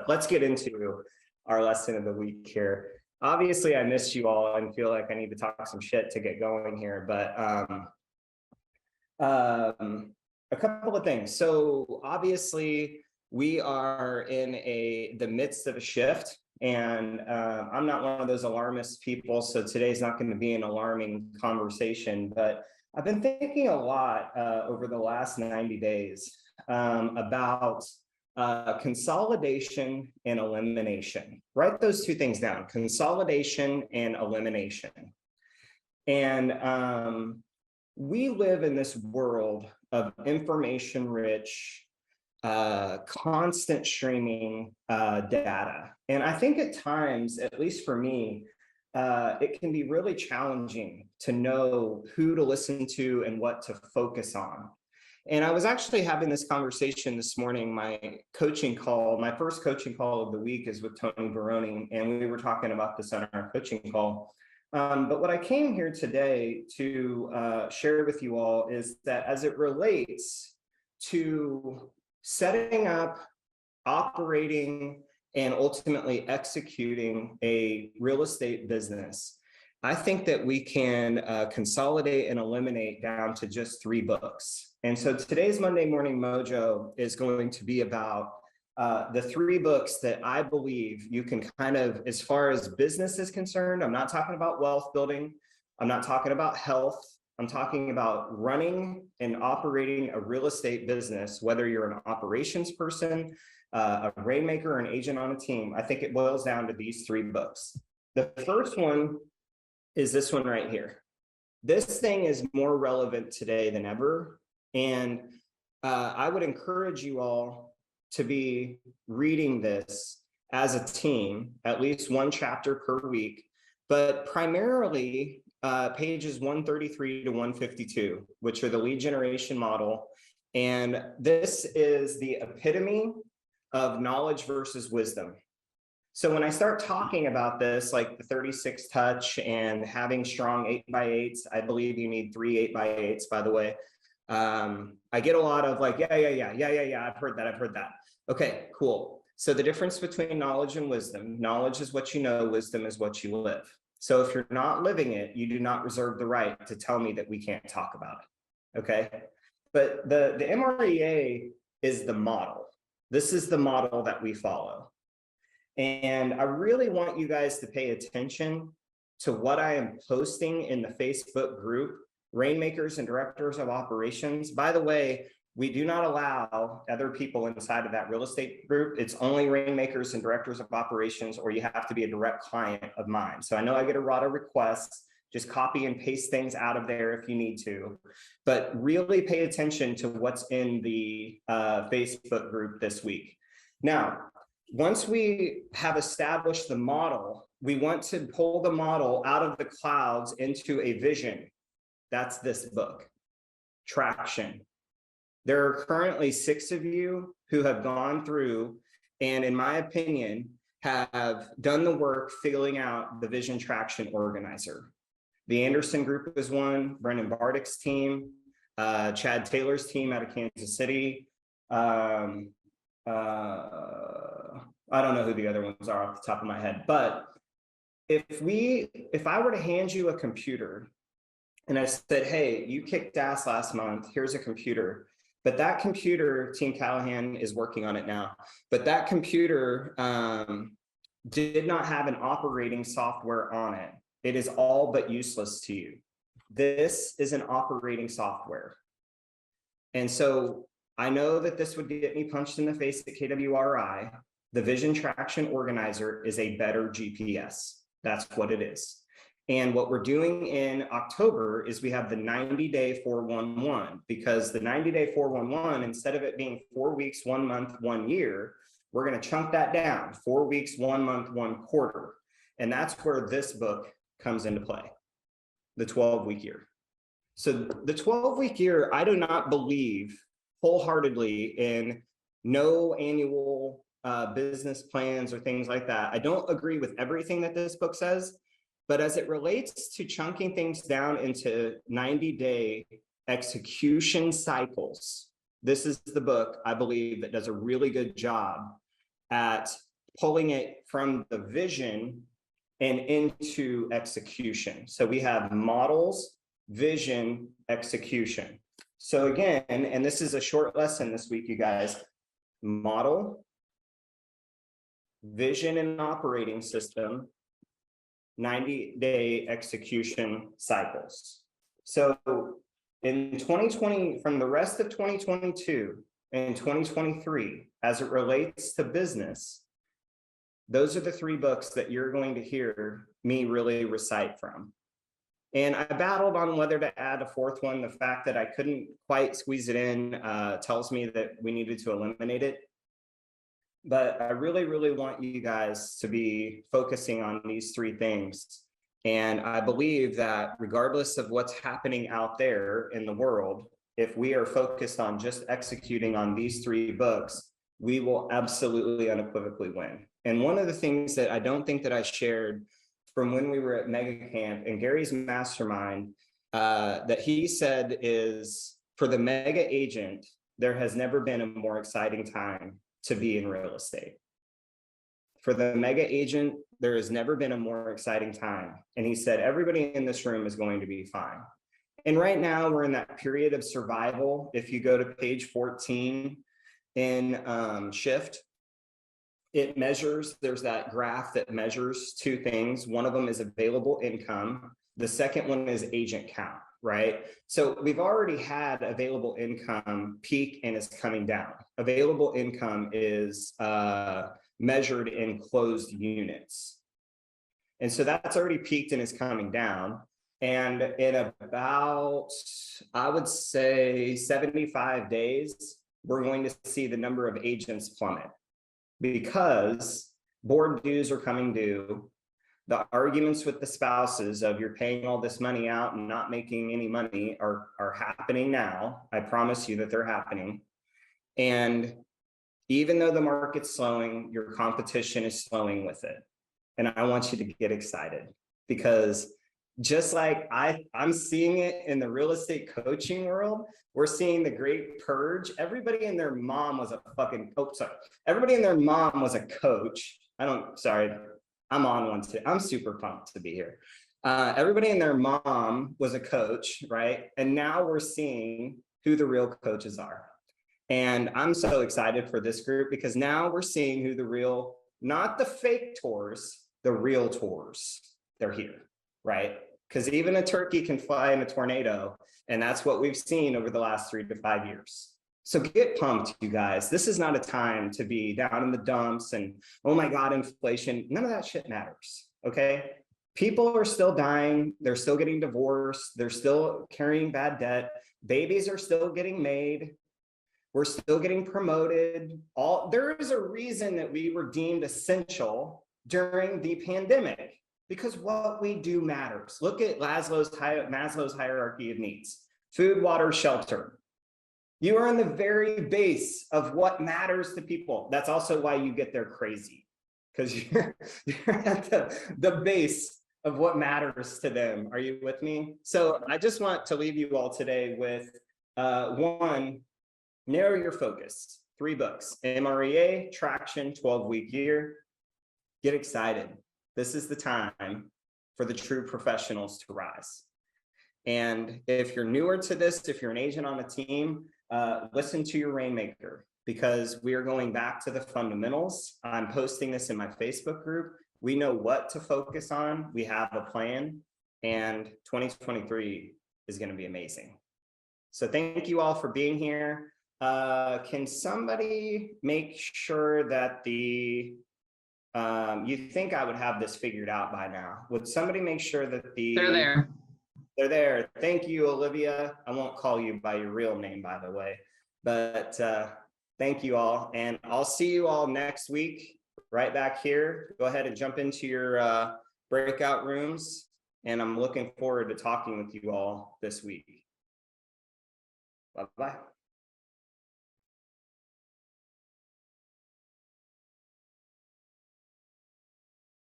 let's get into our lesson of the week here. Obviously, I missed you all and feel like I need to talk some shit to get going here, but a couple of things. So obviously, we are in the midst of a shift, and I'm not one of those alarmist people, so today's not going to be an alarming conversation, but I've been thinking a lot over the last 90 days about consolidation and elimination. Write those two things down: consolidation and elimination. And we live in this world of information-rich, constant streaming data. And I think at times, at least for me, it can be really challenging to know who to listen to and what to focus on. And I was actually having this conversation this morning. My first coaching call of the week is with Tony Baroni, and we were talking about this on our coaching call. But what I came here today to share with you all is that as it relates to setting up, operating, and ultimately executing a real estate business, I think that we can consolidate and eliminate down to just 3 books. And so today's Monday Morning Mojo is going to be about the 3 books that I believe you can kind of, as far as business is concerned, I'm not talking about wealth building, I'm not talking about health, I'm talking about running and operating a real estate business, whether you're an operations person, a rainmaker, or an agent on a team. I think it boils down to these 3 books. The first one is this one right here. This thing is more relevant today than ever. And I would encourage you all to be reading this as a team, at least 1 chapter per week, but primarily pages 133 to 152, which are the lead generation model. And this is the epitome of knowledge versus wisdom. So when I start talking about this, like the 36 touch and having strong 8x8s, I believe you need 3 8x8s, by the way. I get a lot of like, yeah, I've heard that. Okay, cool. So the difference between knowledge and wisdom: knowledge is what you know, wisdom is what you live. So if you're not living it, you do not reserve the right to tell me that we can't talk about it. Okay. But the MREA is the model. This is the model that we follow. And I really want you guys to pay attention to what I am posting in the Facebook group, Rainmakers and Directors of Operations. By the way, we do not allow other people inside of that real estate group. It's only Rainmakers and Directors of Operations, or you have to be a direct client of mine. So I know I get a lot of requests. Just copy and paste things out of there if you need to, but really pay attention to what's in the Facebook group this week. Now, once we have established the model, we want to pull the model out of the clouds into a vision. That's this book, Traction. There are currently 6 of you who have gone through and, in my opinion, have done the work filling out the Vision Traction Organizer. The Anderson Group is one, Brendan Bardick's team, Chad Taylor's team out of Kansas City. I don't know who the other ones are off the top of my head, but if I were to hand you a computer and I said, hey, you kicked ass last month, here's a computer, but that computer, Team Callahan is working on it now, but that computer did not have an operating software on it. It is all but useless to you. This is an operating software. And so I know that this would get me punched in the face at KWRI. The Vision Traction Organizer is a better GPS. That's what it is. And what we're doing in October is we have the 90-day 411, because the 90-day 411, instead of it being 4 weeks, 1 month, 1 year, we're going to chunk that down: 4 weeks, 1 month, 1 quarter. And that's where this book comes into play, the 12-week year. So the 12-week year, I do not believe wholeheartedly in no annual business plans or things like that. I don't agree with everything that this book says, but as it relates to chunking things down into 90-day execution cycles, this is the book I believe that does a really good job at pulling it from the vision and into execution. So we have models, vision, execution. So again, and this is a short lesson this week, you guys, model, vision and operating system, 90-day execution cycles. So in 2020, from the rest of 2022 and 2023, as it relates to business, those are the 3 books that you're going to hear me really recite from. And I battled on whether to add a 4th one. The fact that I couldn't quite squeeze it in tells me that we needed to eliminate it. But I really, really want you guys to be focusing on these 3 things. And I believe that regardless of what's happening out there in the world, if we are focused on just executing on these 3 books, we will absolutely unequivocally win. And one of the things that I don't think that I shared from when we were at Mega Camp and Gary's mastermind that he said is, for the mega agent, there has never been a more exciting time to be in real estate. For the mega agent, there has never been a more exciting time. And he said, everybody in this room is going to be fine. And right now we're in that period of survival. If you go to page 14 in Shift, it measures, there's that graph that measures 2 things. One of them is available income. The second one is agent count, right? So we've already had available income peak and is coming down. Available income is measured in closed units. And so that's already peaked and is coming down. And in about, I would say 75 days, we're going to see the number of agents plummet because board dues are coming due. The arguments with the spouses of you're paying all this money out and not making any money are happening now. I promise you that they're happening. And even though the market's slowing, your competition is slowing with it. And I want you to get excited because just like I'm seeing it in the real estate coaching world, we're seeing the great purge. Everybody and their mom was a fucking, everybody and their mom was a coach. I'm on one too. I'm super pumped to be here. Everybody and their mom was a coach, right? And now we're seeing who the real coaches are. And I'm so excited for this group because now we're seeing who the real, not the fake tours, the real tours, they're here, right? Because even a turkey can fly in a tornado. And that's what we've seen over the last 3 to 5 years. So get pumped, you guys. This is not a time to be down in the dumps and, oh my God, inflation. None of that shit matters, okay? People are still dying. They're still getting divorced. They're still carrying bad debt. Babies are still getting made. We're still getting promoted. There is a reason that we were deemed essential during the pandemic because what we do matters. Look at Maslow's hierarchy of needs: food, water, shelter. You are in the very base of what matters to people. That's also why you get there crazy, because you're at the base of what matters to them. Are you with me? So I just want to leave you all today with 1, narrow your focus. 3 books: MREA, Traction, 12-Week Year. Get excited. This is the time for the true professionals to rise. And if you're newer to this, if you're an agent on a team, listen to your rainmaker, because we are going back to the fundamentals. I'm posting this in my Facebook group. We know what to focus on. We have a plan, and 2023 is going to be amazing. So thank you all for being here. Can somebody make sure that you think I would have this figured out by now? Would somebody make sure that They're there. They're there. Thank you, Olivia. I won't call you by your real name, by the way, but thank you all. And I'll see you all next week right back here. Go ahead and jump into your breakout rooms. And I'm looking forward to talking with you all this week. Bye-bye.